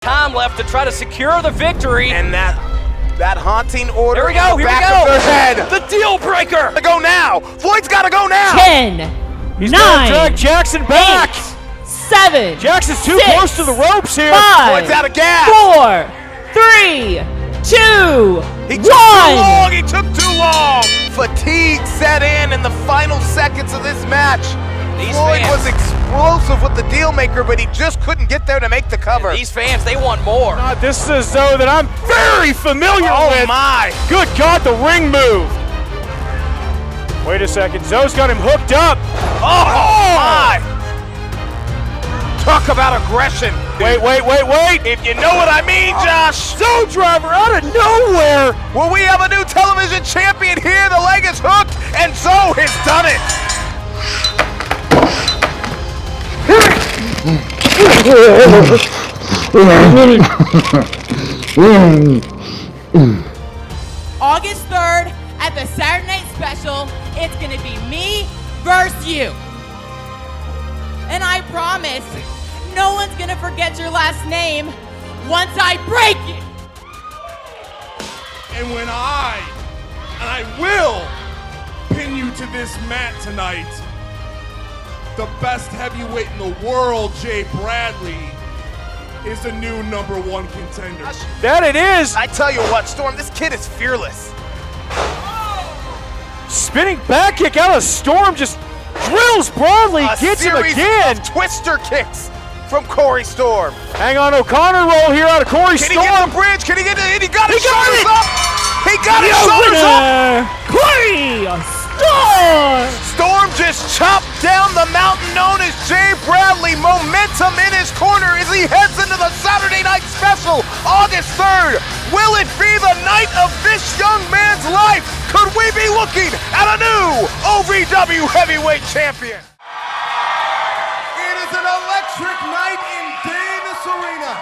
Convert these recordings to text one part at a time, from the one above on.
Time left to try to secure the victory. And that haunting order. Here we go, in the back of their head. The deal breaker. To go now. Floyd's got to go now. 10, He's 9, gonna drag Jackson back. 8, 7. Jackson's too 6, close to the ropes here. 5, Floyd's out of gas. 4, 3, 2, He 1. took too long. He took too long. Fatigue set in the final seconds of this match. Floyd was explosive with the deal maker, but he just couldn't get there to make the cover. And these fans, they want more. This is a Zoe that I'm very familiar with. Oh my! Good God, the ring moved. Wait a second, Zoe's got him hooked up. Oh my! Talk about aggression. Wait. If you know what I mean, Josh. Zoe driver out of nowhere. Well, we have a new television champion here. The leg is hooked, and Zoe has done it. August 3rd at the Saturday Night Special, it's going to be me versus you. And I promise, no one's going to forget your last name once I break it. And when I will pin you to this mat tonight, the best heavyweight in the world, Jay Bradley, is the new #1 contender. That it is. I tell you what, Storm, this kid is fearless. Spinning back kick out of Storm, just drills Bradley, gets him again. Of twister kicks from Corey Storm. Hang on, O'Connor roll here out of Corey Storm. Can he get the bridge? Can he get it? He got his shoulders it. up. He got his shoulders up. Corey Storm. Storm just chopped down the mountain known as Jay Bradley. Momentum in his corner as he heads into the Saturday Night Special, August 3rd. Will it be the night of this young man's life? Could we be looking at a new OVW Heavyweight Champion? It is an electric night in Davis Arena,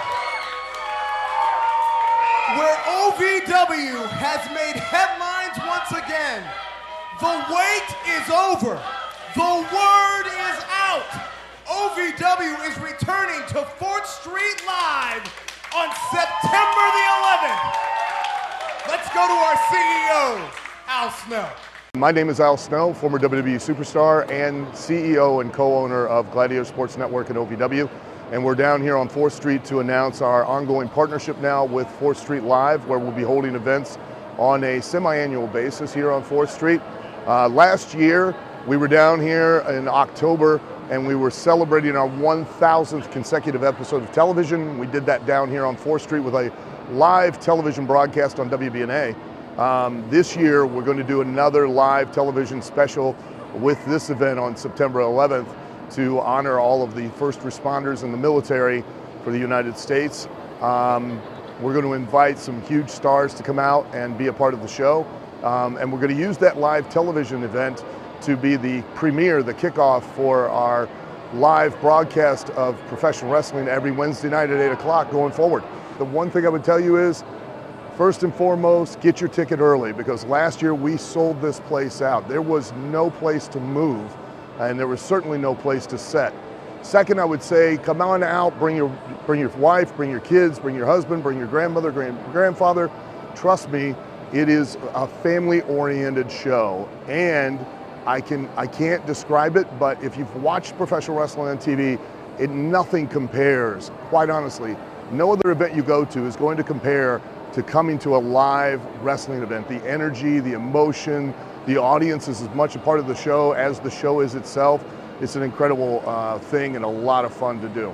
where OVW has made headlines once again. The wait is over. The word is out. OVW is returning to 4th Street Live on September the 11th. Let's go to our CEO, Al Snow. My name is Al Snow, former WWE superstar and CEO and co-owner of Gladiator Sports Network and OVW. And we're down here on 4th Street to announce our ongoing partnership now with 4th Street Live, where we'll be holding events on a semi-annual basis here on 4th Street. Last year, we were down here in October and we were celebrating our 1,000th consecutive episode of television. We did that down here on 4th Street with a live television broadcast on WBNA. This year, we're going to do another live television special with this event on September 11th to honor all of the first responders in the military for the United States. We're going to invite some huge stars to come out and be a part of the show. And we're going to use that live television event to be the premiere, the kickoff for our live broadcast of professional wrestling every Wednesday night at 8 o'clock going forward. The one thing I would tell you is, first and foremost, get your ticket early, because last year we sold this place out. There was no place to move, and there was certainly no place to set. Second, I would say, come on out, bring your wife, bring your kids, bring your husband, bring your grandmother, grandfather. Trust me, it is a family-oriented show, and I can't describe it, but if you've watched professional wrestling on TV, nothing compares, quite honestly. No other event you go to is going to compare to coming to a live wrestling event. The energy, the emotion, the audience is as much a part of the show as the show is itself. It's an incredible thing and a lot of fun to do.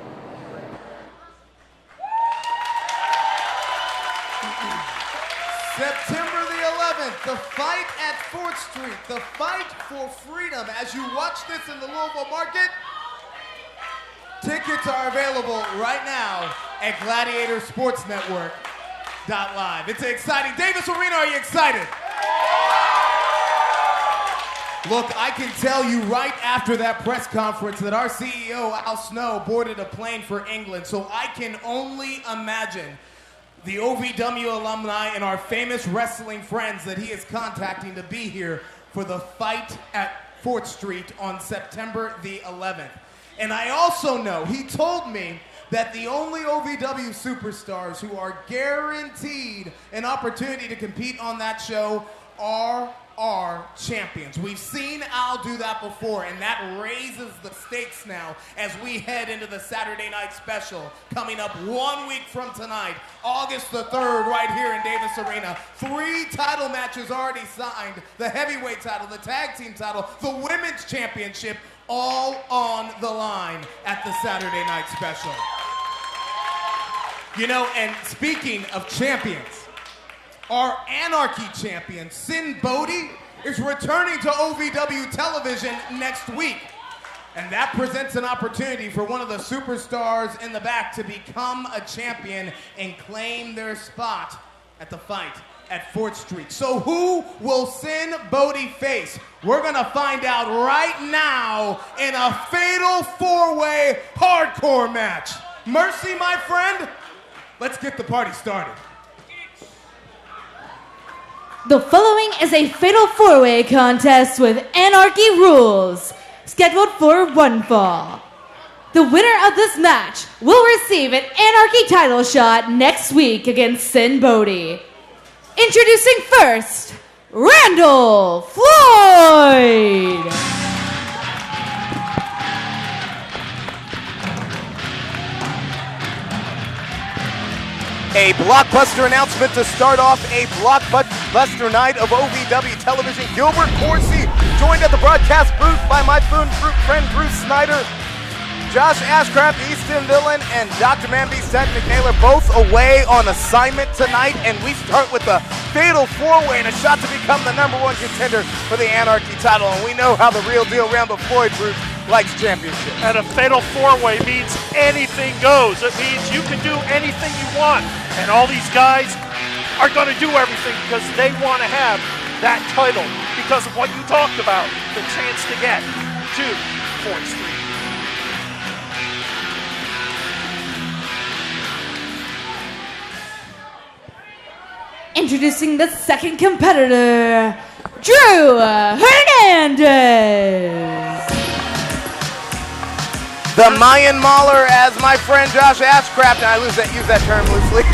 September the 11th, the fight at 4th Street, the fight for freedom. As you watch this in the Louisville market, tickets are available right now at Gladiator Sports Network.live. It's exciting. Davis Arena, are you excited? Look, I can tell you right after that press conference that our CEO, Al Snow, boarded a plane for England, so I can only imagine the OVW alumni and our famous wrestling friends that he is contacting to be here for the fight at 4th Street on September the 11th. And I also know, he told me that the only OVW superstars who are guaranteed an opportunity to compete on that show are our champions. We've seen Al do that before, and that raises the stakes now as we head into the Saturday night special coming up 1 week from tonight, August the 3rd, right here in Davis Arena. 3 title matches already signed: the heavyweight title, the tag team title, the women's championship, all on the line at the Saturday night special. You know, and speaking of champions, our Anarchy champion, Sin Bodhi, is returning to OVW Television next week. And that presents an opportunity for one of the superstars in the back to become a champion and claim their spot at the fight at 4th Street. So who will Sin Bodhi face? We're gonna find out right now in a fatal 4-way hardcore match. Mercy, my friend, let's get the party started. The following is a fatal 4-way contest with Anarchy rules, scheduled for 1 fall. The winner of this match will receive an Anarchy title shot next week against Sin Bodhi. Introducing first, Randall Floyd. A blockbuster announcement to start off a blockbuster night of OVW Television. Gilbert Corsi joined at the broadcast booth by my friend Bruce Snyder. Josh Ashcraft, Easton Dillon, and Dr. Manby McNaylor both away on assignment tonight, and we start with the fatal 4-way and a shot to become the #1 contender for the Anarchy title. And we know how the real deal Randall Floyd, Bruce, likes championship. And a fatal 4-way means anything goes. It means you can do anything you want. And all these guys are going to do everything because they want to have that title because of what you talked about, the chance to get to 4th Street. Introducing the second competitor, Drew Hernandez. The Mayan Mauler, as my friend Josh Ashcraft, and I use that term loosely,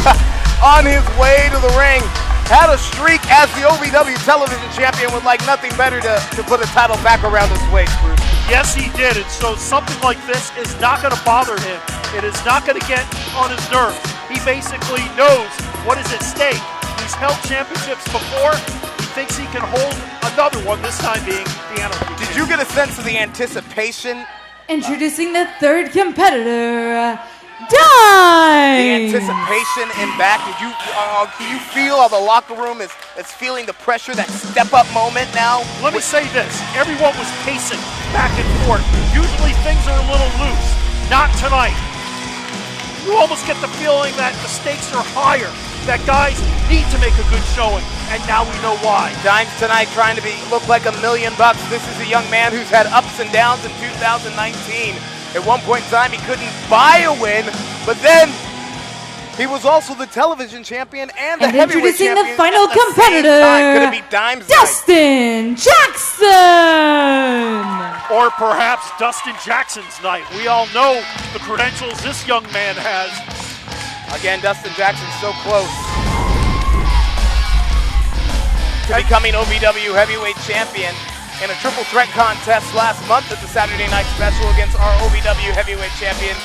on his way to the ring, had a streak as the OVW Television Champion, would like nothing better to put a title back around his waist, Bruce. Yes, he did, and so something like this is not going to bother him. It is not going to get on his nerves. He basically knows what is at stake. He's held championships before. He thinks he can hold another one, this time being the Anarchy. Did you get a sense of the anticipation? Introducing the third competitor, The Dime. anticipation in back. Can you feel how the locker room is feeling the pressure, that step-up moment now? Let me say this. Everyone was pacing back and forth. Usually things are a little loose. Not tonight. You almost get the feeling that the stakes are higher, that guys need to make a good showing, and now we know why. Dimes tonight trying to look like $1 million. This is a young man who's had ups and downs in 2019. At one point in time, he couldn't buy a win, but then he was also the television champion and the heavyweight champion. Introducing the final at the same competitor, time. Could it be Dimes night? Dustin Jackson. Or perhaps Dustin Jackson's night. We all know the credentials this young man has. Again, Dustin Jackson's so close to becoming OVW Heavyweight Champion in a triple threat contest last month at the Saturday night special against our OVW Heavyweight Champion,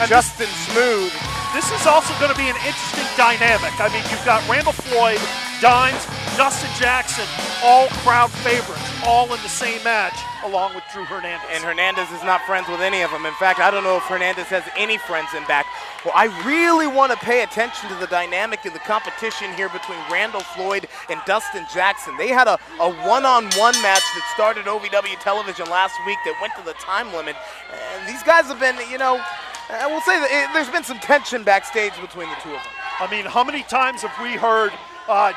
Justin Smooth. This is also going to be an interesting dynamic. I mean, you've got Randall Floyd, Dimes, Dustin Jackson, all crowd favorites, all in the same match, along with Drew Hernandez. And Hernandez is not friends with any of them. In fact, I don't know if Hernandez has any friends in back. Well, I really want to pay attention to the dynamic of the competition here between Randall Floyd and Dustin Jackson. They had a one-on-one match that started OVW Television last week that went to the time limit. And these guys have been, you know, I will say that there's been some tension backstage between the two of them. I mean, how many times have we heard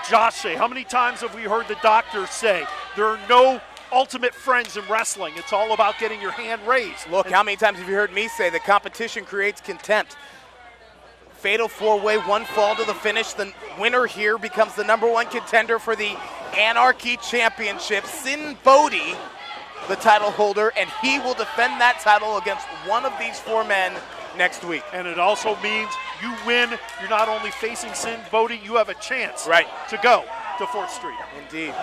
Josh say, how many times have we heard the doctor say, there are no ultimate friends in wrestling. It's all about getting your hand raised. Look, how many times have you heard me say that competition creates contempt? Fatal 4-way, one fall to the finish. The winner here becomes the #1 contender for the Anarchy Championship. Sin Bodhi, the title holder, and he will defend that title against one of these 4 men next week. And it also means you win. You're not only facing Sin Bodhi, you have a chance to go to 4th Street. Indeed.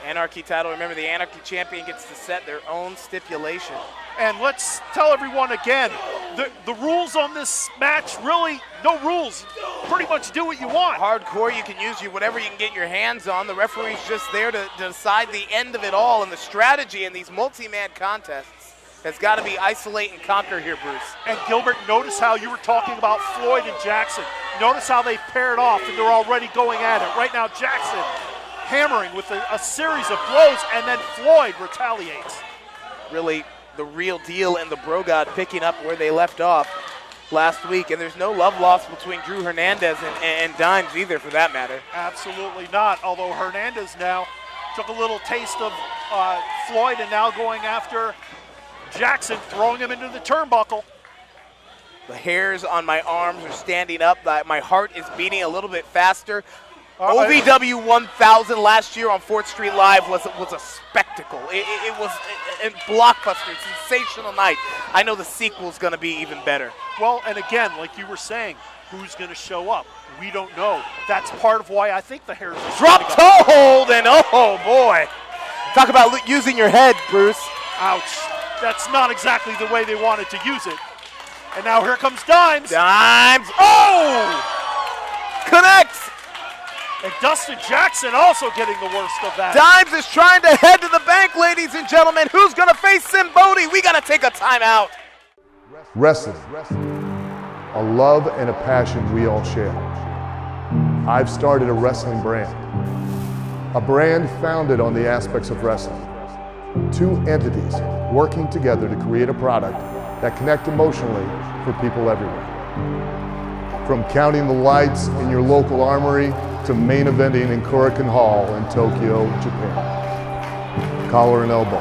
Anarchy title. Remember, the Anarchy champion gets to set their own stipulation. And let's tell everyone again, the rules on this match, really no rules. Pretty much do what you want. Hardcore, you can use whatever you can get your hands on. The referee's just there to decide the end of it all. And the strategy in these multi-man contests has got to be isolate and conquer here, Bruce. And Gilbert, notice how you were talking about Floyd and Jackson. Notice how they paired off and they're already going at it. Right now, Jackson hammering with a series of blows, and then Floyd retaliates. Really the real deal, and the Bro God picking up where they left off last week. And there's no love lost between Drew Hernandez and Dimes either, for that matter. Absolutely not, although Hernandez now took a little taste of Floyd and now going after Jackson, throwing him into the turnbuckle. The hairs on my arms are standing up. My heart is beating a little bit faster. OVW 1000 last year on 4th Street Live was a spectacle. It was a blockbuster, sensational night. I know the sequel's going to be even better. Well, and again, like you were saying, who's going to show up? We don't know. That's part of why I think the hairs are drop toe hold, and oh boy. Talk about using your head, Bruce. Ouch. That's not exactly the way they wanted to use it. And now here comes Dimes. Dimes. Oh! Connects. And Dustin Jackson also getting the worst of that. Dimes is trying to head to the bank, ladies and gentlemen. Who's going to face Sin Bodhi? We got to take a timeout. Wrestling, a love and a passion we all share. I've started a wrestling brand, a brand founded on the aspects of wrestling. Two entities working together to create a product that connect emotionally for people everywhere. From counting the lights in your local armory to main eventing in Korakuen Hall in Tokyo, Japan. Collar and elbow,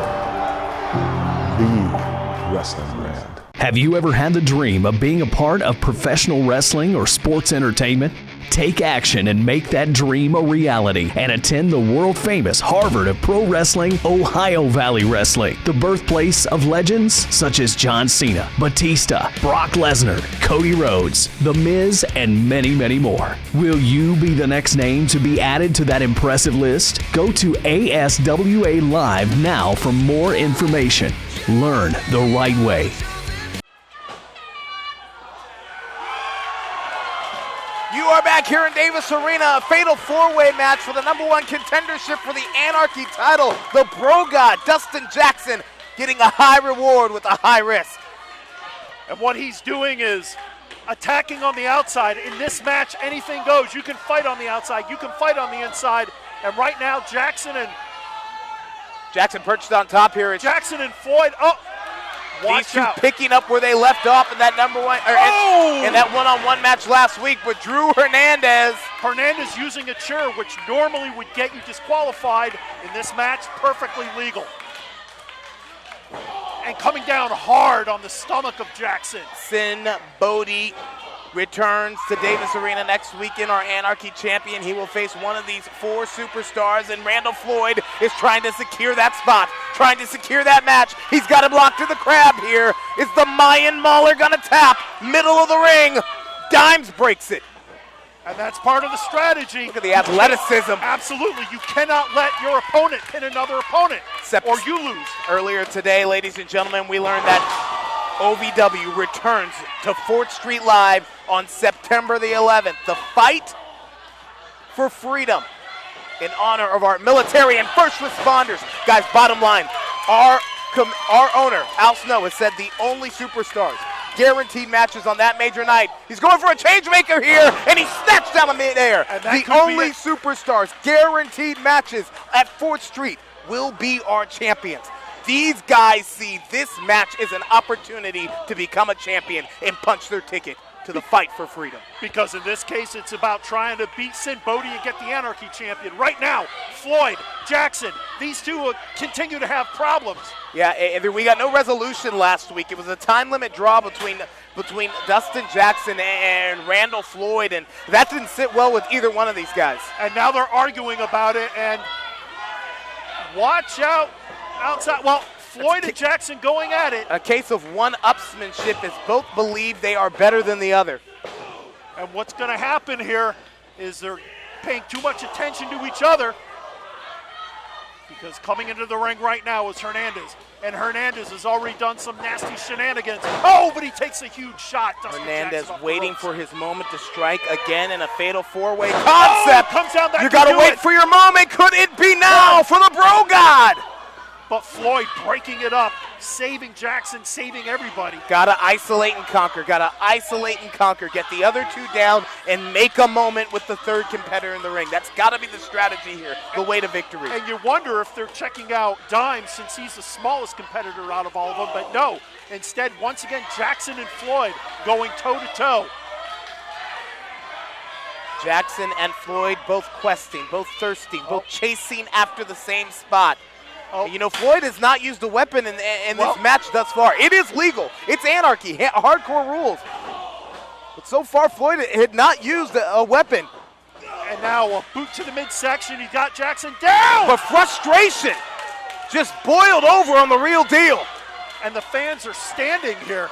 the wrestling brand. Have you ever had the dream of being a part of professional wrestling or sports entertainment? Take action and make that dream a reality and attend the world-famous Harvard of Pro Wrestling, Ohio Valley Wrestling, the birthplace of legends such as John Cena, Batista, Brock Lesnar, Cody Rhodes, The Miz, and many, many more. Will you be the next name to be added to that impressive list? Go to ASWA Live now for more information. Learn the right way. You are back here in Davis Arena, a fatal four-way match for the #1 contendership for the Anarchy title. The Bro God, Dustin Jackson, getting a high reward with a high risk. And what he's doing is attacking on the outside. In this match, anything goes. You can fight on the outside, you can fight on the inside. And right now, Jackson perched on top here. Jackson and Floyd, These two picking up where they left off in that in that one-on-one match last week with Drew Hernandez. Hernandez using a chair, which normally would get you disqualified. In this match, perfectly legal. And coming down hard on the stomach of Jackson. Sin Bodhi returns to Davis Arena next weekend, our Anarchy champion. He will face one of these four superstars, and Randall Floyd is trying to secure that spot, trying to secure that match. He's got him locked to the crab here. Is the Mayan Mauler gonna tap? Middle of the ring. Dimes breaks it. And that's part of the strategy. Look at the athleticism. Absolutely. You cannot let your opponent pin another opponent, or you lose. Earlier today, ladies and gentlemen, we learned that OVW returns to 4th Street Live on September the 11th. The fight for freedom in honor of our military and first responders. Guys, bottom line, our owner, Al Snow, has said the only superstars guaranteed matches on that major night. He's going for a change maker here, and he snatched down the midair. The only superstars guaranteed matches at 4th Street will be our champions. These guys see this match as an opportunity to become a champion and punch their ticket to the fight for freedom. Because in this case, it's about trying to beat Sin Bodhi and get the Anarchy champion. Right now, Floyd, Jackson, these two continue to have problems. Yeah, and we got no resolution last week. It was a time limit draw between Dustin Jackson and Randall Floyd, and that didn't sit well with either one of these guys. And now they're arguing about it, and watch out outside. Well, Floyd and Jackson going at it. A case of one-upsmanship as both believe they are better than the other. And what's going to happen here is they're paying too much attention to each other, because coming into the ring right now is Hernandez. And Hernandez has already done some nasty shenanigans. Oh, but he takes a huge shot. Dustin Hernandez Jackson waiting for his moment to strike again in a fatal four-way concept. Comes down, that you got to wait for your moment. Could it be now for the Bro God? But Floyd breaking it up, saving Jackson, saving everybody. Gotta isolate and conquer, gotta isolate and conquer. Get the other two down and make a moment with the third competitor in the ring. That's gotta be the strategy here, the way to victory. And you wonder if they're checking out Dimes since he's the smallest competitor out of all of them, but no. Instead, once again, Jackson and Floyd going toe-to-toe. Jackson and Floyd both questing, both thirsting, both chasing after the same spot. Oh. You know, Floyd has not used a weapon in this match thus far. It is legal. It's Anarchy, hardcore rules. But so far, Floyd had not used a weapon. And now a boot to the midsection. He got Jackson down. But frustration just boiled over on the real deal. And the fans are standing here.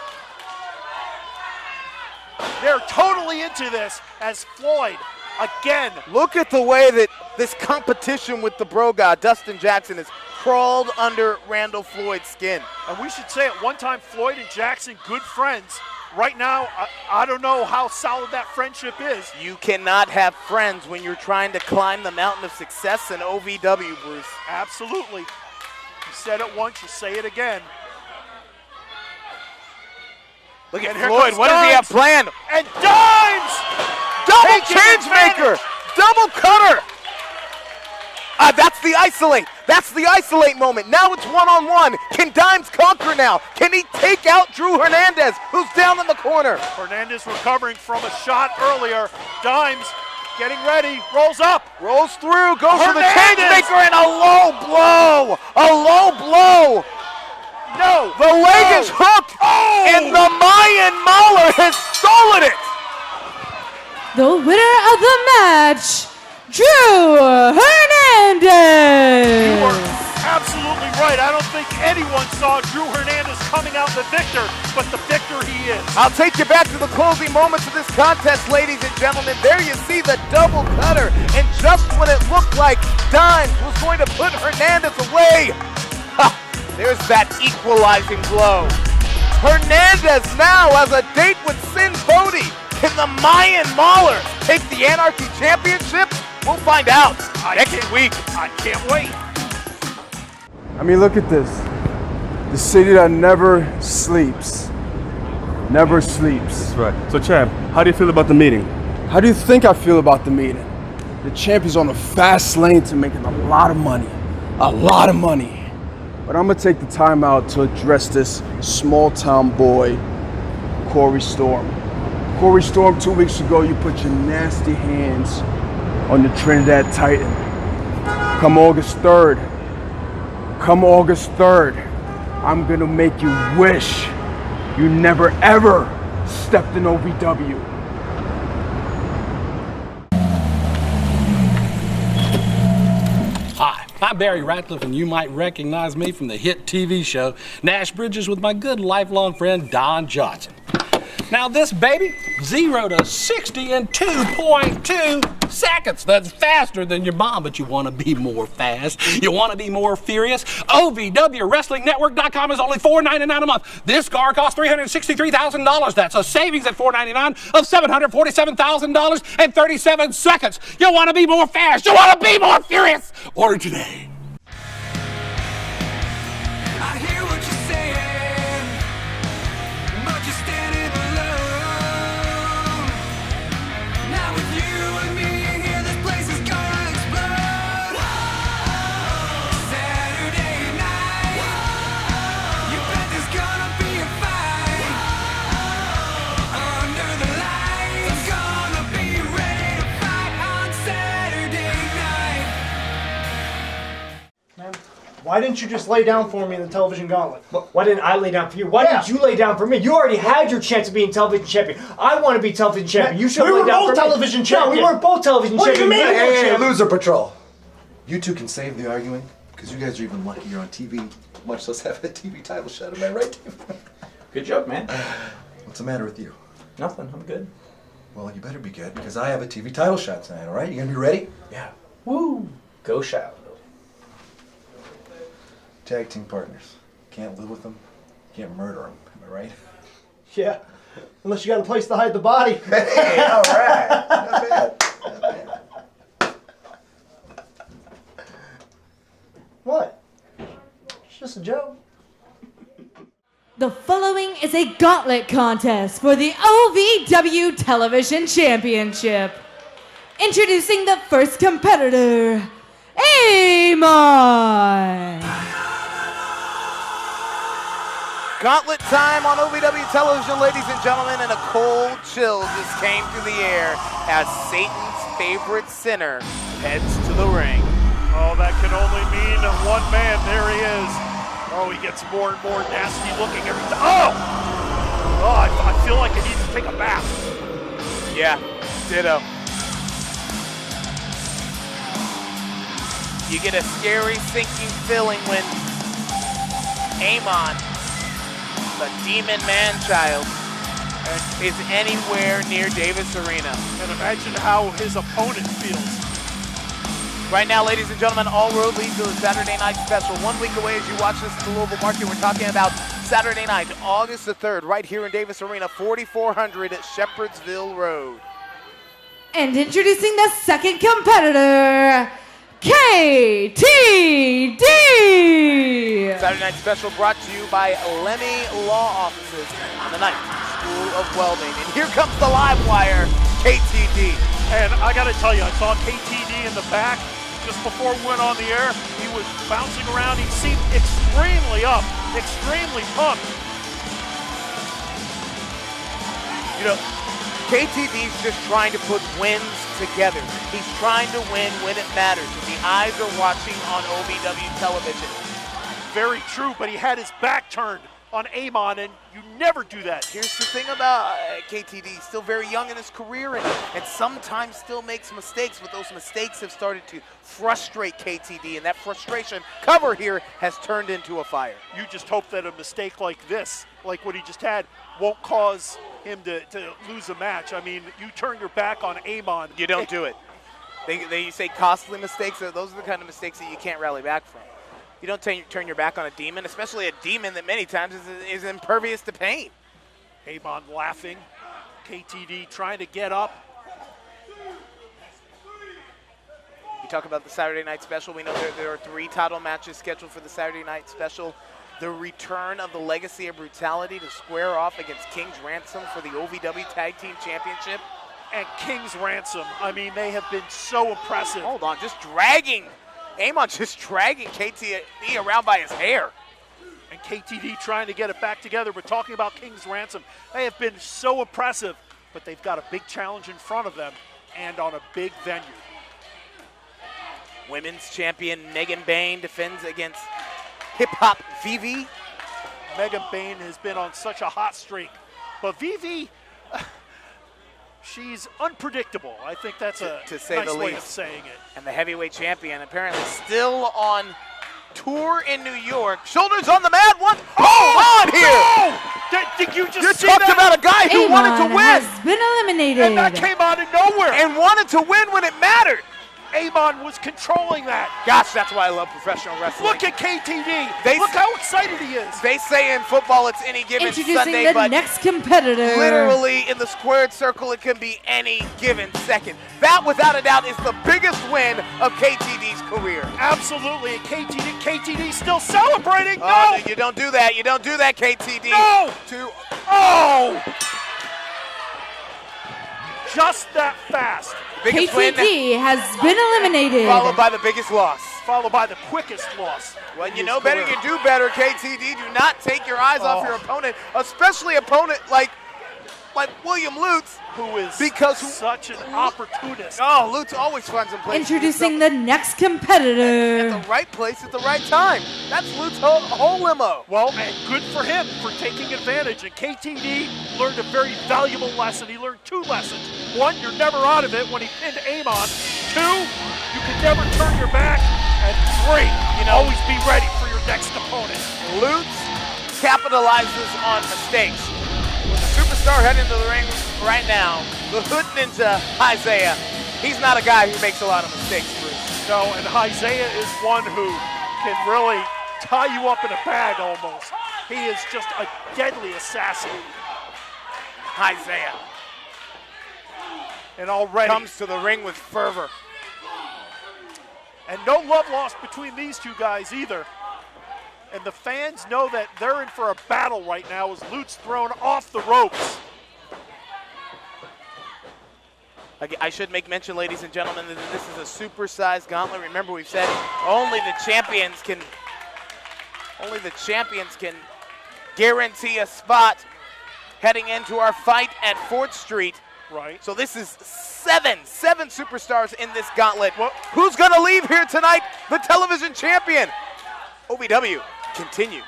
They're totally into this as Floyd, again. Look at the way that this competition with the Bro God, Dustin Jackson, has crawled under Randall Floyd's skin. And we should say at one time, Floyd and Jackson, good friends. Right now, I don't know how solid that friendship is. You cannot have friends when you're trying to climb the mountain of success in OVW, Bruce. Absolutely. You said it once, you say it again. Look at Floyd, what does he have planned? And Dimes! Double change maker! Double cutter! That's the isolate. That's the isolate moment. Now it's one-on-one. Can Dimes conquer now? Can he take out Drew Hernandez, who's down in the corner? Hernandez recovering from a shot earlier. Dimes getting ready, rolls up. Rolls through, goes for the change maker, and a low blow. A low blow. No. The leg is hooked, and the Mayan Mauler has stolen it. The winner of the match, Drew Hernandez! You were absolutely right. I don't think anyone saw Drew Hernandez coming out the victor, but the victor he is. I'll take you back to the closing moments of this contest, ladies and gentlemen. There you see the double cutter, and just when it looked like Dimes was going to put Hernandez away, there's that equalizing blow. Hernandez now has a date with Sin Bodhi. Can the Mayan Mauler take the Anarchy Championship? We'll find out next week. I can't wait. I mean, look at this. The city that never sleeps. Never sleeps. That's right. So, champ, how do you feel about the meeting? How do you think I feel about the meeting? The champ is on a fast lane to making a lot of money. A lot of money. But I'm going to take the time out to address this small-town boy, Corey Storm. Corey Storm, 2 weeks ago, you put your nasty hands on the Trinidad Titan. Come August 3rd, I'm gonna make you wish you never ever stepped in OVW. Hi, I'm Barry Ratcliffe, and you might recognize me from the hit TV show Nash Bridges with my good lifelong friend Don Johnson. Now this baby, 0 to 60 in 2.2 seconds. That's faster than your mom, but you want to be more fast. You want to be more furious? OVWWrestlingNetwork.com is only $4.99 a month. This car costs $363,000. That's a savings at $4.99 of $747,000 in 37 seconds. You want to be more fast? You want to be more furious? Order today. Why didn't you just lay down for me in the television gauntlet? Why didn't I lay down for you? Why didn't you lay down for me? You already had your chance of being television champion. I want to be television champion. You should lay down for me. We were both television champion. No, we weren't both television champion. What do you mean? Hey, loser patrol. You two can save the arguing, Because you guys are even lucky you're on TV, much less have a TV title shot. Am I right, Dave? Good joke, man. What's the matter with you? Nothing. I'm good. Well, you better be good because I have a TV title shot tonight, all right? You gonna be ready? Yeah. Woo! Go shout. Tag team partners. Can't live with them. Can't murder them. Am I right? Yeah. Unless you got a place to hide the body. Hey, all right. Not bad. Not bad. What? It's just a joke. The following is a gauntlet contest for the OVW Television Championship. Introducing the first competitor, Amon. Gauntlet time on OVW Television, ladies and gentlemen, and a cold chill just came through the air as Satan's favorite sinner heads to the ring. Oh, that can only mean one man. There he is. Oh, he gets more and more nasty looking every time. Oh, I feel like I need to take a bath. Yeah, ditto. You get a scary, sinking feeling when Amon, the demon man-child, is anywhere near Davis Arena. And imagine how his opponent feels. Right now, ladies and gentlemen, all road leads to the Saturday night special. 1 week away as you watch this at the Louisville Market. We're talking about Saturday night, August the 3rd, right here in Davis Arena, 4400 at Shepherdsville Road. And introducing the second competitor, KTD. Saturday night special brought to you by Lemmy Law Offices on the Knight School of Welding. And here comes the live wire, KTD. And I got to tell you, I saw KTD in the back just before we went on the air. He was bouncing around. He seemed extremely up, extremely pumped. You know, KTD's just trying to put wins together. He's trying to win when it matters. The eyes are watching on OVW Television. Very true, but he had his back turned on Amon, and you never do that. Here's the thing about KTD. He's still very young in his career and sometimes still makes mistakes, but those mistakes have started to frustrate KTD, and that frustration cover here has turned into a fire. You just hope that a mistake like this, like what he just had, won't cause him to lose a match. I mean, you turn your back on Amon. You don't do it. They say costly mistakes. Those are the kind of mistakes that you can't rally back from. You don't turn your back on a demon, especially a demon that many times is impervious to pain. Amon laughing. KTD trying to get up. We talk about the Saturday night special. We know there are 3 title matches scheduled for the Saturday night special. The return of the Legacy of Brutality to square off against King's Ransom for the OVW Tag Team Championship. And King's Ransom, I mean, they have been so impressive. Hold on, just dragging. Amon just dragging KTD around by his hair. And KTD trying to get it back together. But talking about King's Ransom, they have been so impressive, but they've got a big challenge in front of them and on a big venue. Women's champion Megan Bain defends against Hip Hop Vivi. Megan Bain has been on such a hot streak, but Vivi, she's unpredictable. I think that's a to say nice the way least. of saying it. And the heavyweight champion apparently still on tour in New York. Shoulders on the mat. One. Hold on here. No! Did you just see talked that? about a guy who wanted to win. Has been eliminated. And that came out of nowhere. And wanted to win when it mattered. Amon was controlling that. Gosh, that's why I love professional wrestling. Look at KTD. Look how excited he is. They say in football it's any given Introducing Sunday, the but next competitor. literally in the squared circle, it can be any given second. That, without a doubt, is the biggest win of KTD's career. Absolutely. And KTD still celebrating. Oh, No! you don't do that. You don't do that, KTD. No! Oh! Just that fast. Biggest win, KTD has been eliminated. followed by the biggest loss. Followed by the quickest loss. When you know better, you do better, KTD. Do not take your eyes off your opponent, especially opponent like William Lutz, who is such an opportunist. Oh, Lutz always finds a place. Introducing the next competitor. At the right place at the right time. That's Lutz's whole limo. Well, and good for him for taking advantage. And KTD learned a very valuable lesson. He learned 2 lessons. 1, you're never out of it when he pinned Amon. 2, you can never turn your back and 3. Always be ready for your next opponent. Lutz capitalizes on mistakes. With the superstar heading to the ring right now, the Hood Ninja Isaiah, he's not a guy who makes a lot of mistakes, Bruce. No, and Isaiah is one who can really tie you up in a bag almost. He is just a deadly assassin. Isaiah. And already comes to the ring with fervor. And no love lost between these two guys either. And the fans know that they're in for a battle right now as Lutz thrown off the ropes. I should make mention, ladies and gentlemen, that this is a supersized gauntlet. Remember, we've said only the champions can guarantee a spot heading into our fight at 4th Street. Right. So this is seven superstars in this gauntlet. Who's going to leave here tonight? The television champion. OVW continues.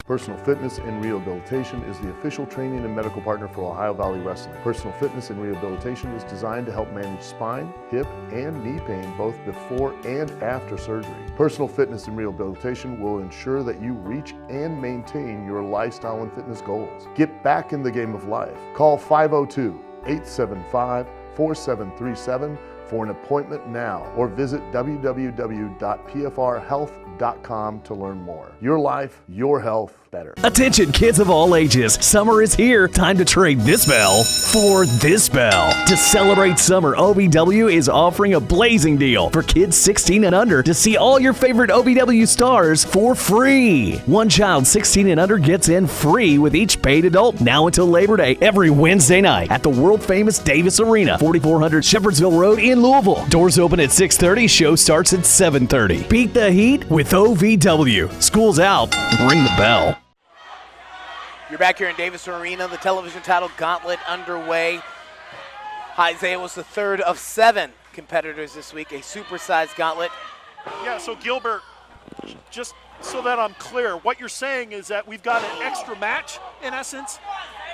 Personal Fitness and Rehabilitation is the official training and medical partner for Ohio Valley Wrestling. Personal Fitness and Rehabilitation is designed to help manage spine, hip, and knee pain both before and after surgery. Personal Fitness and Rehabilitation will ensure that you reach and maintain your lifestyle and fitness goals. Get back in the game of life. Call 502-875-4737 for an appointment now, or visit www.pfrhealth.com to learn more. Your life, your health, better. Attention kids of all ages, summer is here. Time to trade this bell for this bell. To celebrate summer, OVW is offering a blazing deal for kids 16 and under to see all your favorite OVW stars for free. One child 16 and under gets in free with each paid adult now until Labor Day every Wednesday night at the world famous Davis Arena, 4400 Shepherdsville Road in Louisville. Doors open at 6:30, show starts at 7:30. Beat the heat with OVW. School's out, ring the bell. You're back here in Davis Arena, the television title gauntlet underway. Isaiah was the 3rd of 7 competitors this week, a supersized gauntlet. Yeah, so Gilbert, just so that I'm clear, what you're saying is that we've got an extra match, in essence?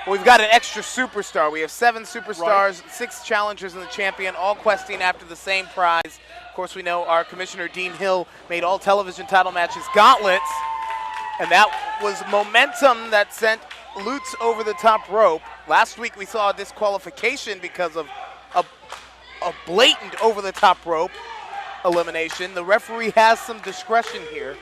We've got an extra superstar. We have 7 superstars, 6 challengers and the champion, all questing after the same prize. Of course, we know our Commissioner Dean Hill made all television title matches gauntlets. And that was momentum that sent Lutz over the top rope. Last week we saw a disqualification because of a blatant over-the-top rope elimination. The referee has some discretion here.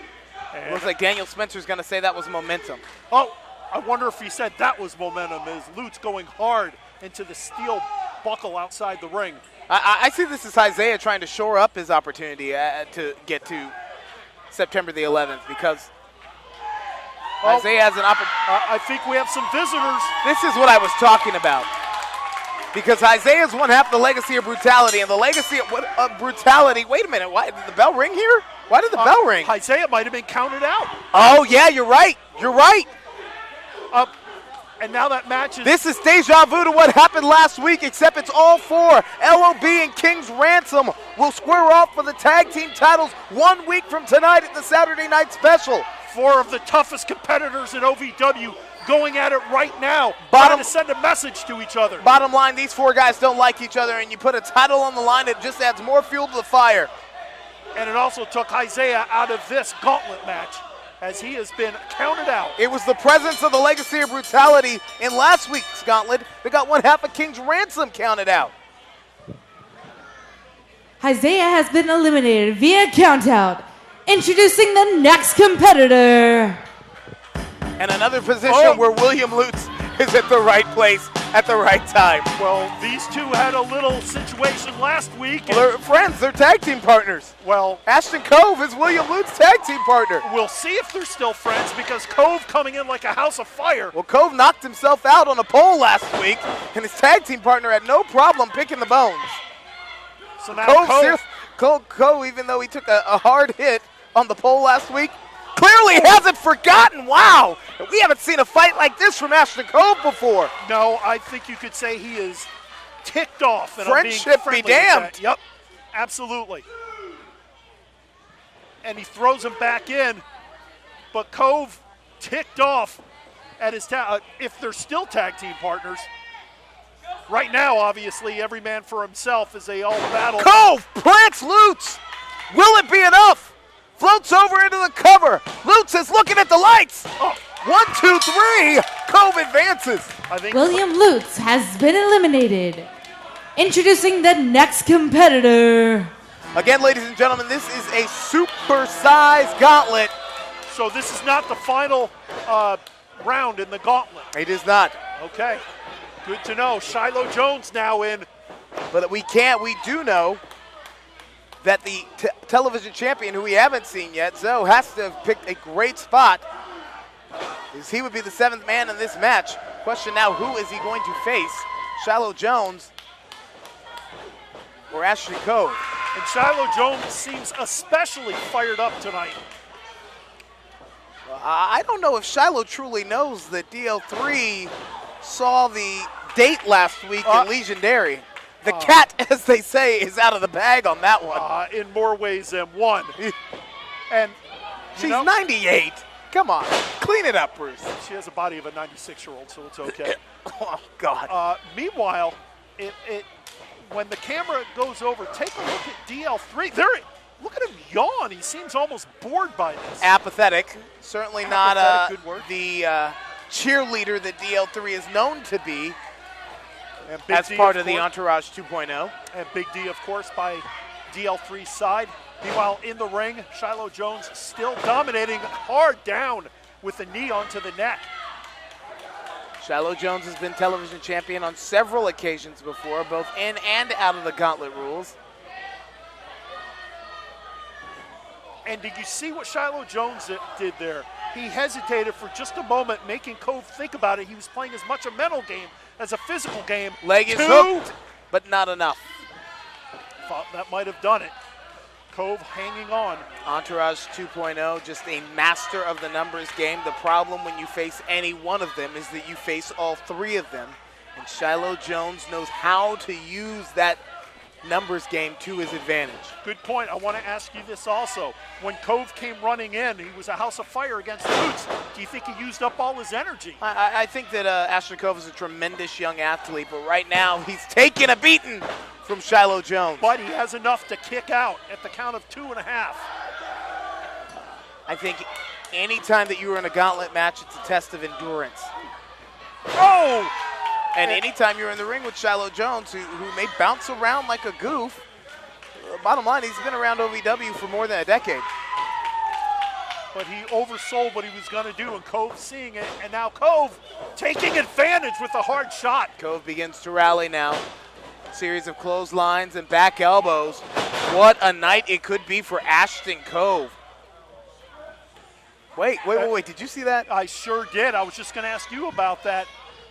It looks like Daniel Spencer's going to say that was momentum. Oh, I wonder if he said that was momentum, as Lutz going hard into the steel buckle outside the ring. I see this as Isaiah trying to shore up his opportunity to get to September the 11th, because Isaiah has an opportunity. I think we have some visitors. This is what I was talking about. Because Isaiah's one half the legacy of brutality, and the legacy of brutality. Wait a minute, why did the bell ring here? Why did the bell ring? Isaiah might have been counted out. Oh yeah, you're right. You're right. And now that match is. This is deja vu to what happened last week, except it's all 4. LOB and King's Ransom will square off for the tag team titles 1 week from tonight at the Saturday Night Special. 4 of the toughest competitors in OVW going at it right now, trying to send a message to each other. Bottom line, these 4 guys don't like each other, and you put a title on the line, it just adds more fuel to the fire. And it also took Isaiah out of this gauntlet match, as he has been counted out. It was the presence of the legacy of brutality in last week's gauntlet that got one half of King's Ransom counted out. Isaiah has been eliminated via countout. Introducing the next competitor. And another position where William Lutz is at the right place at the right time. Well, these two had a little situation last week. They're friends, they're tag team partners. Well, Ashton Cove is William Lutz's tag team partner. We'll see if they're still friends, because Cove coming in like a house of fire. Well, Cove knocked himself out on a pole last week, and his tag team partner had no problem picking the bones. So now Cove, even though he took a hard hit on the pole last week, clearly hasn't forgotten. Wow, we haven't seen a fight like this from Ashton Cove before. No, I think you could say he is ticked off. And Friendship be damned. Yep, absolutely. And he throws him back in, but Cove ticked off at his if they're still tag team partners. Right now, obviously, every man for himself as they all battle. Cove plants Lutz. Will it be enough? Floats over into the cover. Lutz is looking at the lights. Oh. 1, 2, 3. Cove advances. William Lutz has been eliminated. Introducing the next competitor. Again, ladies and gentlemen, this is a super-sized gauntlet. So this is not the final round in the gauntlet. It is not. Okay, good to know. Shiloh Jones now in. But we do know that the television champion, who we haven't seen yet, Zoe, has to have picked a great spot, as he would be the 7th man in this match. Question now, who is he going to face? Shiloh Jones or Ashley Cove? And Shiloh Jones seems especially fired up tonight. I don't know if Shiloh truly knows that DL3 saw the date last week in Legendary. The cat, as they say, is out of the bag on that one. In more ways than one. And she's 98. Come on, clean it up, Bruce. She has a body of a 96-year-old, so it's okay. Oh, God. Meanwhile, when the camera goes over, take a look at DL3. Look at him yawn. He seems almost bored by this. Apathetic. Certainly not good word. the cheerleader that DL3 is known to be as D, part of the Entourage 2.0. And Big D, of course, by DL3's side. Meanwhile, in the ring, Shiloh Jones still dominating hard down with the knee onto the neck. Shiloh Jones has been television champion on several occasions before, both in and out of the gauntlet rules. And did you see what Shiloh Jones did there? He hesitated for just a moment, making Cove think about it. He was playing as much a mental game as a physical game. Leg is hooked, but not enough. Thought that might have done it. Cove hanging on. Entourage 2.0, just a master of the numbers game. The problem when you face any one of them is that you face all 3 of them. And Shiloh Jones knows how to use that numbers game to his advantage. Good point. I want to ask you this also. When Cove came running in, he was a house of fire against Lutz. Do you think he used up all his energy? I think that Ashley Cove is a tremendous young athlete, but right now he's taking a beating from Shiloh Jones. But he has enough to kick out at the count of 2.5. I think anytime that you are in a gauntlet match, it's a test of endurance. Oh! And anytime you're in the ring with Shiloh Jones, who may bounce around like a goof, bottom line, he's been around OVW for more than a decade. But he oversold what he was going to do, and Cove seeing it, and now Cove taking advantage with a hard shot. Cove begins to rally now. Series of clotheslines and back elbows. What a night it could be for Ashton Cove. Wait, did you see that? I sure did. I was just going to ask you about that.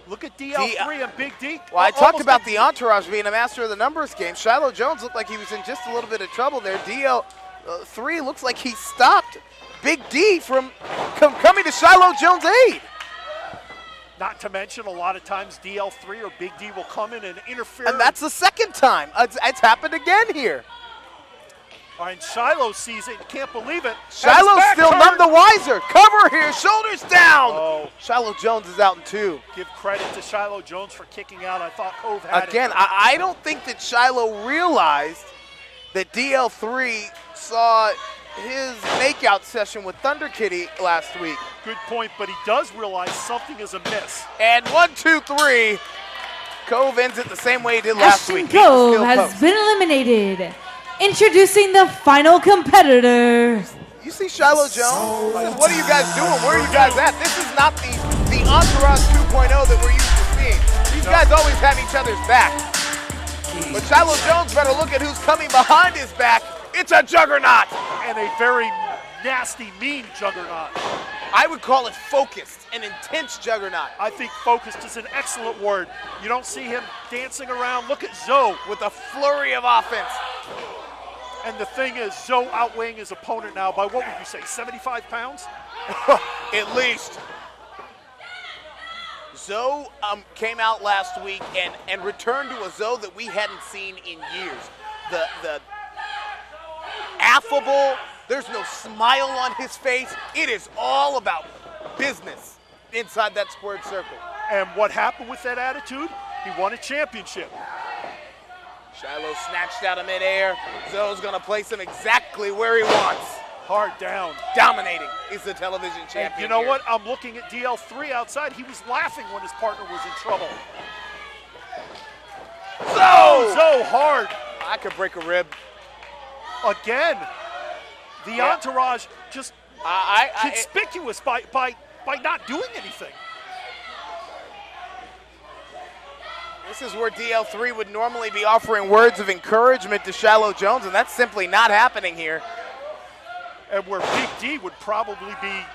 Look at DL3 and Big D. Well, I talked about the Entourage being a master of the numbers game. Shiloh Jones looked like he was in just a little bit of trouble there. DL3 looks like he stopped Big D from coming to Shiloh Jones' aid. Not to mention, a lot of times DL3 or Big D will come in and interfere. And that's the second time. It's happened again here. All right, Shiloh sees it. Can't believe it. Shiloh's still none the wiser. Cover here, shoulders down. Oh. Shiloh Jones is out in 2. Give credit to Shiloh Jones for kicking out. I thought Cove had it. Again, I don't think that Shiloh realized that DL3 saw his makeout session with Thunder Kitty last week. Good point, but he does realize something is amiss. And 1, 2, 3. Cove ends it the same way he did last week. Cove has been eliminated. Introducing the final competitor. You see Shiloh Jones? What are you guys doing? Where are you guys at? This is not the Entourage 2.0 that we're used to seeing. These guys always have each other's back. But Shiloh Jones better look at who's coming behind his back. It's a Juggernaut. And a very nasty, mean Juggernaut. I would call it focused, an intense Juggernaut. I think focused is an excellent word. You don't see him dancing around. Look at Zoe. With a flurry of offense. And the thing is, Zoe outweighing his opponent now by, what would you say, 75 pounds? At least. Zoe came out last week and returned to a Zoe that we hadn't seen in years. The affable, there's no smile on his face. It is all about business inside that squared circle. And what happened with that attitude? He won a championship. Shiloh snatched out of midair. Zoe's gonna place him exactly where he wants. Hard down. Dominating. He's the television champion. And you know here. what? I'm looking at DL3 outside. He was laughing when his partner was in trouble. So hard. I could break a rib. Again. The entourage just conspicuous by not doing anything. This is where DL3 would normally be offering words of encouragement to Shiloh Jones, and that's simply not happening here. And where Big D would probably be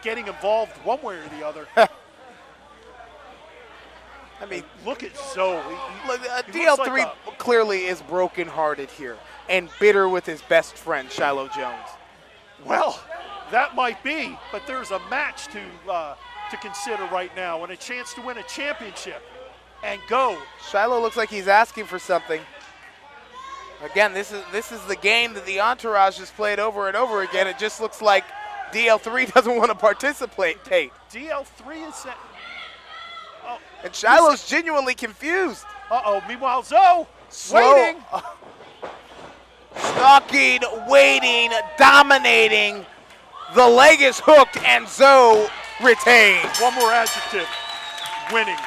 getting involved one way or the other. I mean, look at Zoe. DL3 clearly is brokenhearted here and bitter with his best friend, Shiloh Jones. Well, that might be, but there's a match to consider right now and a chance to win a championship and go. Shiloh looks like he's asking for something. Again, this is the game that the entourage has played over and over again. It just looks like DL3 doesn't want to participate. DL3 is and Shiloh's genuinely confused. Meanwhile, Zoe waiting. Stalking, waiting, dominating. The leg is hooked and Zoe retains. One more adjective. Winning.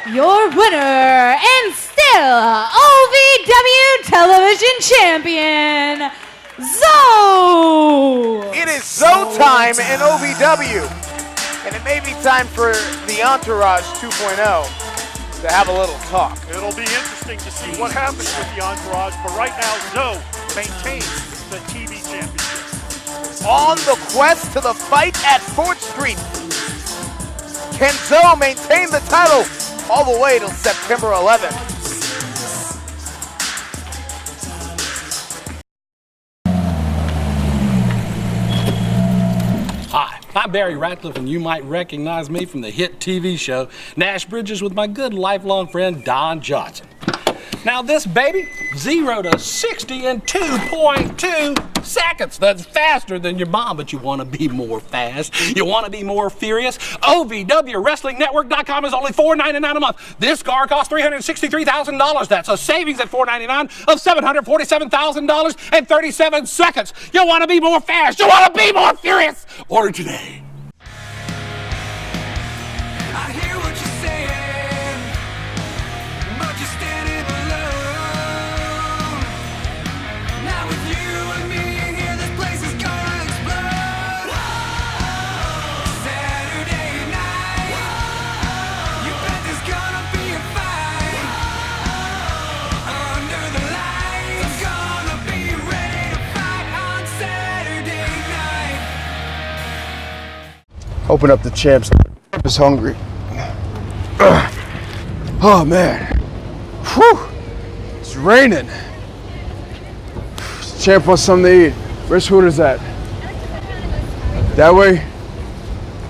Your winner and still OVW Television Champion, Zoe! It is Zoe time in OVW. And it may be time for the Entourage 2.0 to have a little talk. It'll be interesting to see what happens with the Entourage, but right now Zoe maintains the TV championship. On the quest to the fight at 4th Street. Can Zoe maintain the title all the way till September 11th? Hi, I'm Barry Ratcliffe, and you might recognize me from the hit TV show Nash Bridges with my good lifelong friend Don Johnson. Now this baby, 0 to 60 in 2.2 seconds. That's faster than your mom, but you want to be more fast. You want to be more furious? OVWWrestlingNetwork.com is only $4.99 a month. This car costs $363,000. That's a savings at $4.99 of $747,000 and 37 seconds. You want to be more fast? You want to be more furious? Order today. I hear what you're saying, but you're standing alone. Now with you and me here, this place is gonna explode. Saturday night, you bet there's gonna be a fight. Under the lights, I'm gonna be ready to fight on Saturday night. Open up the champs. Is hungry. Oh man. Whew. It's raining. Champ wants something to eat. Where's Hooters at? That way?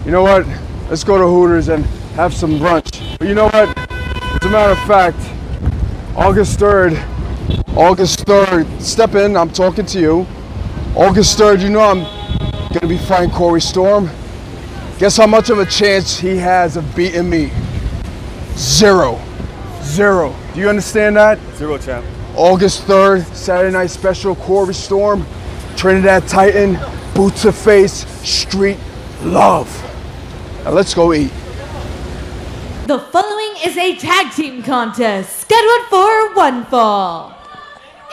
You know what? Let's go to Hooters and have some brunch. But you know what? As a matter of fact, August 3rd, step in, I'm talking to you. August 3rd, you know I'm gonna be fighting Corey Storm. Guess how much of a chance he has of beating me? 0. Do you understand that? 0, champ. August 3rd, Saturday Night Special, Corey Storm, Trinidad Titan, boot to face, street love. Now let's go eat. The following is a tag team contest scheduled for one fall.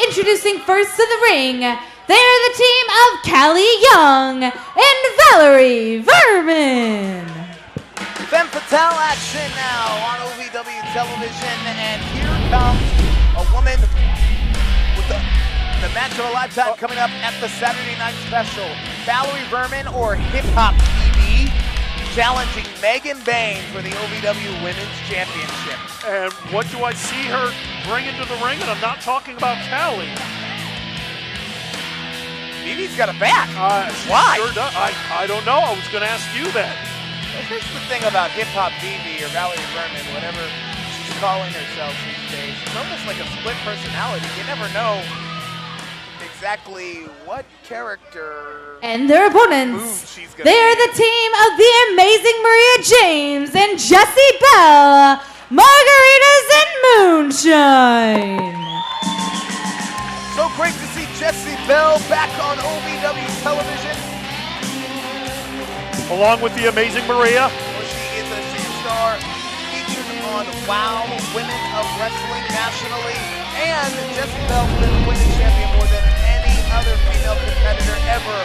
Introducing first to the ring, they are the team of Callie Young and Valerie Verman. Femme Fatale action now on OVW Television, and here comes a woman with the match of a lifetime coming up at the Saturday Night Special. Valerie Verman, or Hip Hop TV, challenging Megan Bain for the OVW Women's Championship. And what do I see her bring into the ring? And I'm not talking about Callie. Vivi's got a back. Why? Sure does. I don't know. I was going to ask you that. Here's the thing about Hip Hop Vivi, or Valerie Verman, whatever she's calling herself these days. She's almost like a split personality. You never know exactly what character and their opponents. They are the team of the amazing Maria James and Jessie Bell, margaritas and moonshine. So great to see Jessie Bell back on OVW Television. Along with the amazing Maria. Well, she is a superstar featured on WOW Women of Wrestling nationally. And Jessie Bell has been the women's champion more than any other female competitor ever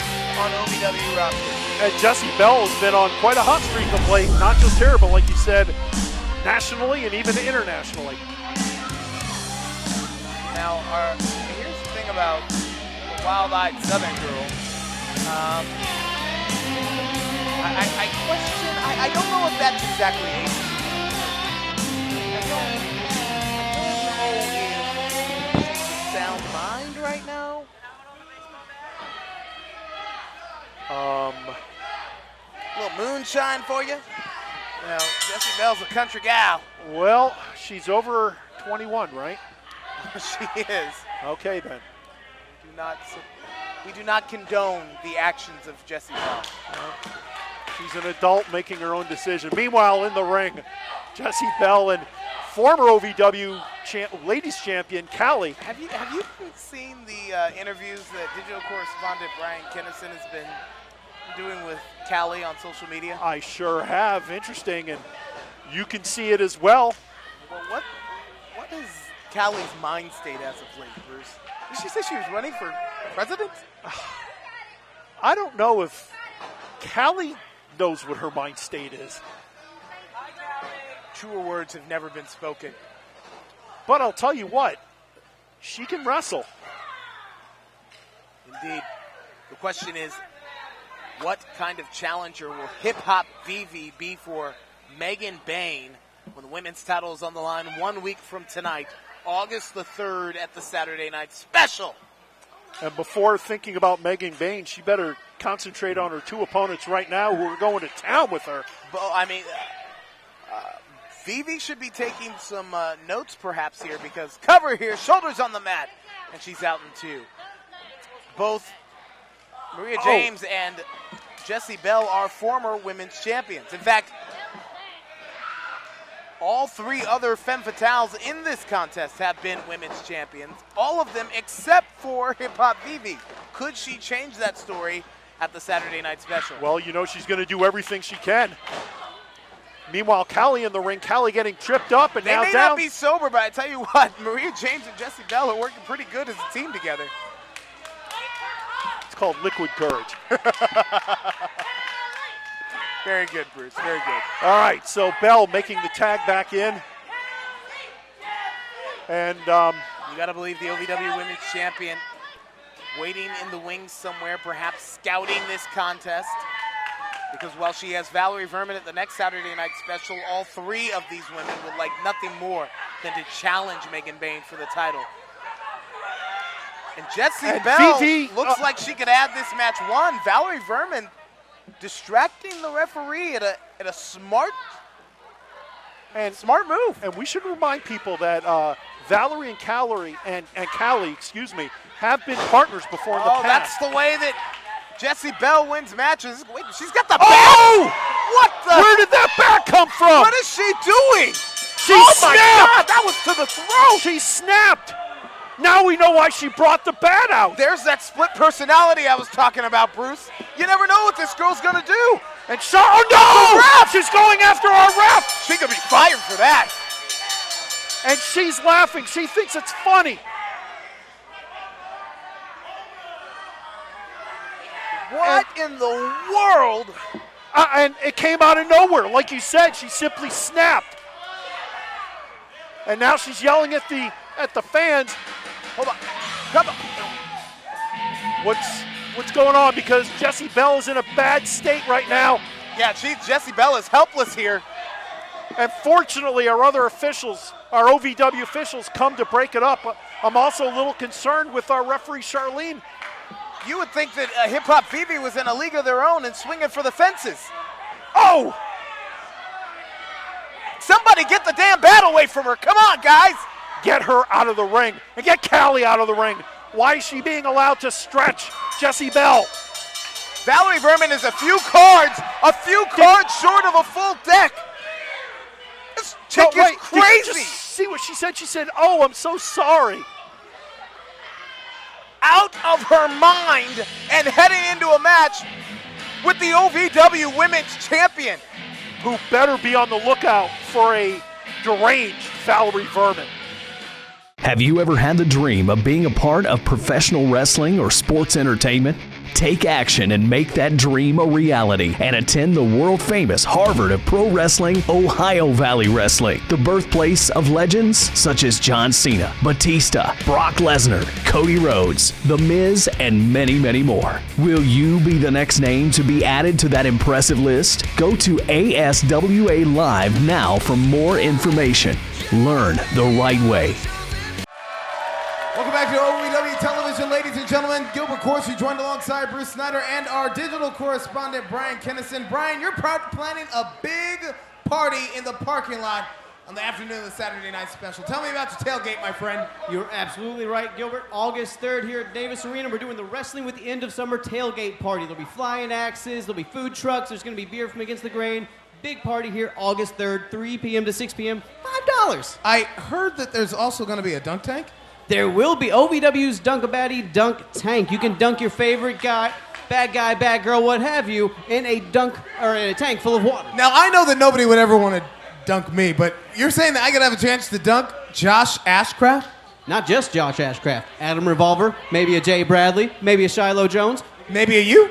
on OVW roster. And Jessie Bell has been on quite a hot streak of late, not just here, but like you said, nationally and even internationally. Now, here's the thing about the wild-eyed Southern girl. I question, I don't know if that's exactly it. I don't know if she's in sound mind right now. A little moonshine for you. You know, Jessie Bell's a country gal. Well, she's over 21, right? She is. Okay, then. We do not condone the actions of Jessie Bell. She's an adult making her own decision. Meanwhile, in the ring, Jessie Bell and former OVW ladies champion, Callie. Have you seen the interviews that digital correspondent Brian Kennison has been doing with Callie on social media? I sure have. Interesting, and you can see it as well. Well, what is Callie's mind state as of late, Bruce? Did she say she was running for president? I don't know if Callie knows what her mind state is. Truer words have never been spoken. But I'll tell you what, she can wrestle. Indeed. The question is, what kind of challenger will Hip Hop Vivi be for Megan Bain when the women's title is on the line 1 week from tonight, August the 3rd at the Saturday Night Special? And before thinking about Megan Bain, she better concentrate on her two opponents right now who are going to town with her. Well, I mean, Vivi should be taking some notes perhaps here, because cover here, shoulders on the mat, and she's out in two. Both Maria James and Jessie Bell are former women's champions. In fact, all three other femme fatales in this contest have been women's champions. All of them except for Hip Hop Vivi. Could she change that story at the Saturday Night Special? Well, you know she's going to do everything she can. Meanwhile, Callie in the ring, Callie getting tripped up and now down. They may not be sober, but I tell you what, Maria James and Jessie Bell are working pretty good as a team together. It's called liquid courage. Very good, Bruce, very good. All right, so Bell making the tag back in. And you got to believe the OVW Women's Champion waiting in the wings somewhere, perhaps scouting this contest. Because while she has Valerie Vermin at the next Saturday Night Special, all three of these women would like nothing more than to challenge Megan Bain for the title. And Jessie Bell looks like she could add this match one. Valerie Vermin distracting the referee at a smart move. And we should remind people that Valerie and Callie have been partners before in the past. That's the way that Jessie Bell wins matches. Wait, she's got the bat. Oh! What the? Where did that bat come from? What is she doing? She snapped. My God, that was to the throat. She snapped. Now we know why she brought the bat out. There's that split personality I was talking about, Bruce. You never know what this girl's gonna do. And oh no! She's going after our ref. She could be fired for that. And she's laughing. She thinks it's funny. What in the world? And it came out of nowhere. Like you said, she simply snapped. And now she's yelling at the fans. Hold on. Come on. What's going on? Because Jessie Bell is in a bad state right now. Yeah, Jessie Bell is helpless here. And fortunately, our other officials, our OVW officials, come to break it up. I'm also a little concerned with our referee, Charlene. You would think that Hip Hop Vivi was in a league of their own and swinging for the fences. Oh! Somebody get the damn bat away from her. Come on, guys. Get her out of the ring and get Callie out of the ring. Why is she being allowed to stretch Jessie Bell? Valerie Vermin is a few cards short of a full deck. chick is Did you crazy. just see what she said? She said, "Oh, I'm so sorry." Out of her mind and heading into a match with the OVW Women's Champion. Who better be on the lookout for a deranged Valerie Vermin. Have you ever had the dream of being a part of professional wrestling or sports entertainment? Take action and make that dream a reality and attend the world-famous Harvard of Pro Wrestling, Ohio Valley Wrestling, the birthplace of legends such as John Cena, Batista, Brock Lesnar, Cody Rhodes, The Miz, and many, many more. Will you be the next name to be added to that impressive list? Go to ASWA Live now for more information. Learn the right way. Welcome back to OVW Television, ladies and gentlemen. Gilbert Corsi joined alongside Bruce Snyder and our digital correspondent, Brian Kennison. Brian, you're planning a big party in the parking lot on the afternoon of the Saturday night special. Tell me about your tailgate, my friend. You're absolutely right, Gilbert. August 3rd here at Davis Arena, we're doing the Wrestling with the End of Summer tailgate party. There'll be flying axes, there'll be food trucks, there's going to be beer from Against the Grain. Big party here, August 3rd, 3 p.m. to 6 p.m., $5. I heard that there's also going to be a dunk tank. There will be OVW's Dunk-A-Baddie Dunk Tank. You can dunk your favorite guy, bad girl, what have you, in a tank full of water. Now, I know that nobody would ever want to dunk me, but you're saying that I could have a chance to dunk Josh Ashcraft? Not just Josh Ashcraft. Adam Revolver, maybe a Jay Bradley, maybe a Shiloh Jones. Maybe a you?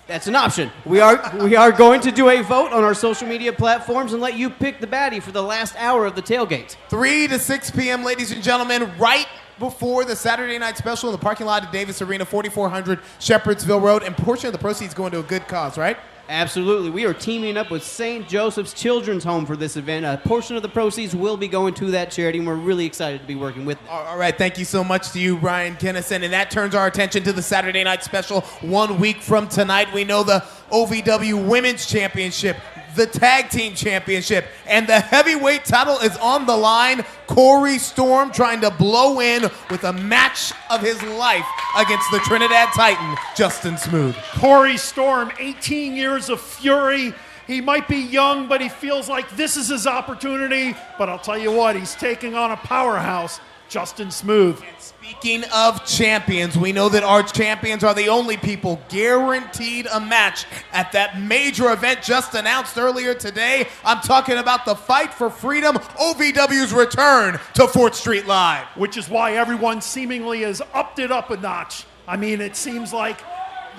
That's an option. We are going to do a vote on our social media platforms and let you pick the baddie for the last hour of the tailgate. 3 to 6 p.m., ladies and gentlemen, right before the Saturday night special in the parking lot at Davis Arena, 4400 Shepherdsville Road, and portion of the proceeds going to a good cause, right? Absolutely. We are teaming up with St. Joseph's Children's Home for this event. A portion of the proceeds will be going to that charity, and we're really excited to be working with them. All right, thank you so much to you, Brian Kennison. And that turns our attention to the Saturday night special 1 week from tonight. We know the OVW Women's Championship, the Tag Team Championship, and the heavyweight title is on the line. Corey Storm trying to blow in with a match of his life against the Trinidad Titan, Justin Smooth. Corey Storm, 18 years of fury. He might be young, but he feels like this is his opportunity. But I'll tell you what, he's taking on a powerhouse, Justin Smooth. Speaking of champions, we know that our champions are the only people guaranteed a match at that major event just announced earlier today. I'm talking about the Fight for Freedom, OVW's return to 4th Street Live. Which is why everyone seemingly has upped it up a notch. I mean, it seems like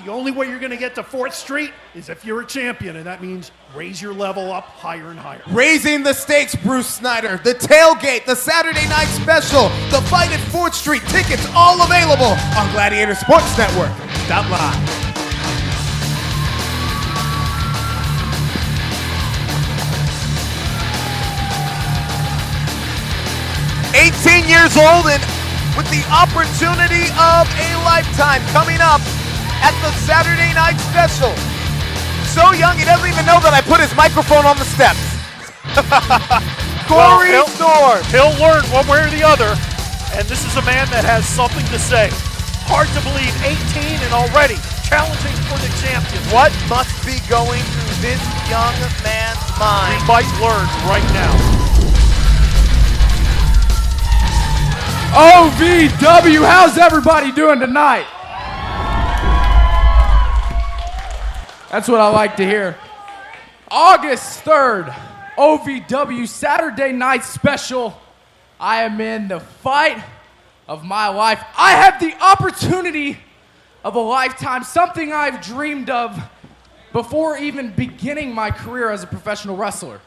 the only way you're going to get to 4th Street is if you're a champion, and that means raise your level up higher and higher. Raising the stakes, Bruce Snyder. The tailgate, the Saturday night special, the fight at 4th Street. Tickets all available on Gladiator Sports Network. .live. Years old and with the opportunity of a lifetime coming up at the Saturday night special. So young, he doesn't even know that I put his microphone on the steps. Corey Storm. He'll learn one way or the other, and this is a man that has something to say. Hard to believe, 18 and already challenging for the champion. What must be going through this young man's mind? We might learn right now. OVW, how's everybody doing tonight? That's what I like to hear. August 3rd, OVW Saturday night special. I am in the fight of my life. I have the opportunity of a lifetime, something I've dreamed of before even beginning my career as a professional wrestler.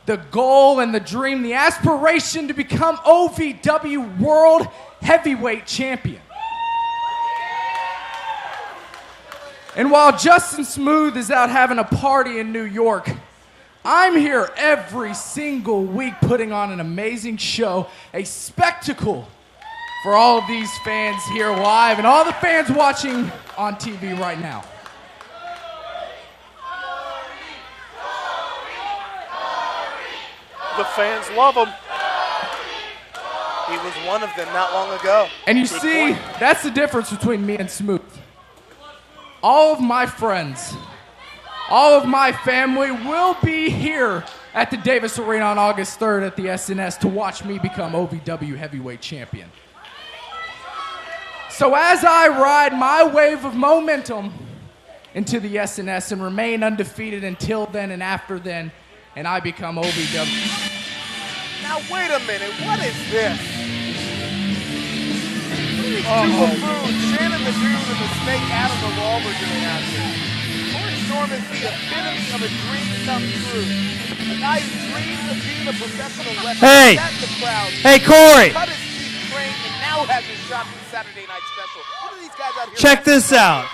The goal and the dream, the aspiration to become OVW World Heavyweight Champion. And while Justin Smooth is out having a party in New York, I'm here every single week putting on an amazing show, a spectacle for all of these fans here live and all the fans watching on TV right now. The fans love him. He was one of them not long ago. And you see, that's the difference between me and Smooth. All of my friends, all of my family will be here at the Davis Arena on August 3rd at the SNS to watch me become OVW Heavyweight Champion. So as I ride my wave of momentum into the SNS and remain undefeated until then and after then, and I become OVW. Now wait a minute, what is this? What are these two buffoons, Shannon the Dude and the Snake Adam Revolver doing out here? Corey Storm is the epitome of a dream come true. A guy who dreams of being a professional wrestler. Hey! That's the crowd. Hey, Corey! Cut his teeth, trained, and now has his shot for the Saturday Night Special. What are these guys out here? Check this out.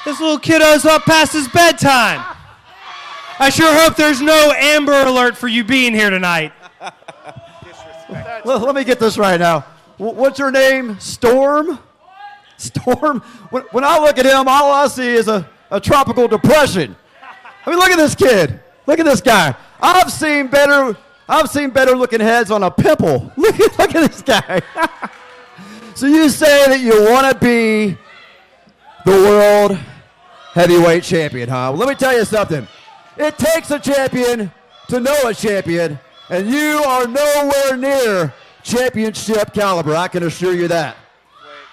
This little kiddo's up past his bedtime. I sure hope there's no Amber Alert for you being here tonight. Well, let me get this right now. What's your name? Storm? Storm? When I look at him, all I see is a tropical depression. I mean, look at this kid. Look at this guy. I've seen better looking heads on a pimple. Look at this guy. So you say that you want to be the world heavyweight champion, huh? Well, let me tell you something. It takes a champion to know a champion, and you are nowhere near championship caliber, I can assure you that.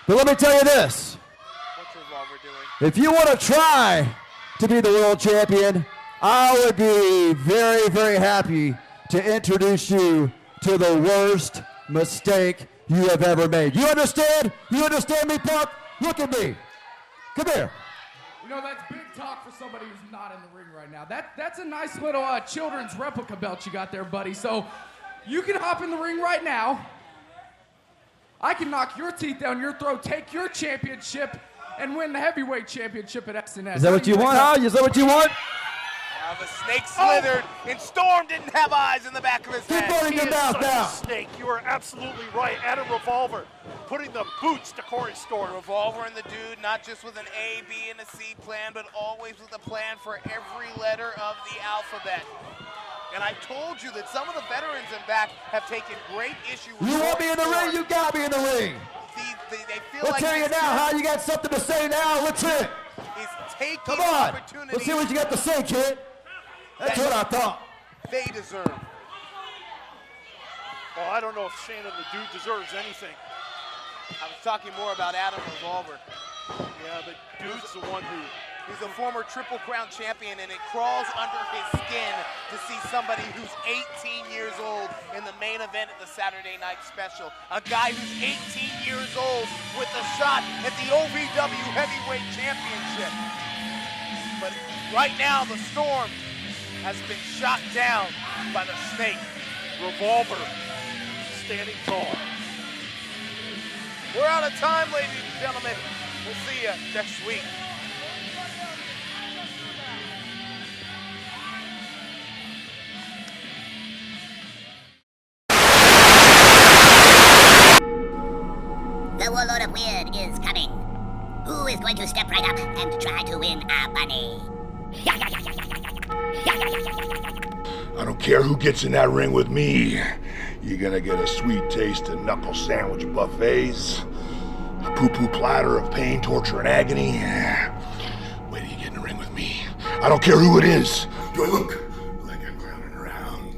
But let me tell you this. What's Revolver doing? If you want to try to be the world champion, I would be very, very happy to introduce you to the worst mistake you have ever made. You understand? You understand me, Punk? Look at me. Come here. You know, that's big talk for somebody who's not in the ring right now. That's a nice little children's replica belt you got there, buddy. So you can hop in the ring right now. I can knock your teeth down your throat, take your championship, and win the heavyweight championship at SNS. Is that what you want, huh? Is that what you want? Now the snake slithered, and Storm didn't have eyes in the back of his head. Keep running your mouth now. Snake, you are absolutely right. Adam Revolver putting the boots to Corey Storm. Revolver and the Dude, not just with an A, B, and a C plan, but always with a plan for every letter of the alphabet. And I told you that some of the veterans in back have taken great issue with You want me in the ring? You got me in the ring. They feel Let's like hear you now, huh? You got something to say now? Let's hear it. He's taking Come on. opportunity. Let's hear what you got to say, kid. That's what I thought. They deserve. Well, I don't know if Shannon the Dude deserves anything. I was talking more about Adam Revolver. Yeah, but Dude's the one who... He's a former Triple Crown champion, and it crawls under his skin to see somebody who's 18 years old in the main event at the Saturday Night Special. A guy who's 18 years old with a shot at the OVW Heavyweight Championship. But right now, the Storm has been shot down by the Snake. Revolver standing tall. We're out of time, ladies and gentlemen. We'll see you next week. The Warlord of Weird is coming. Who is going to step right up and try to win our money? I don't care who gets in that ring with me. You're gonna get a sweet taste of knuckle sandwich buffets, a poo-poo platter of pain, torture, and agony. Wait till you get in the ring with me. I don't care who it is. Do I look like I'm clowning around?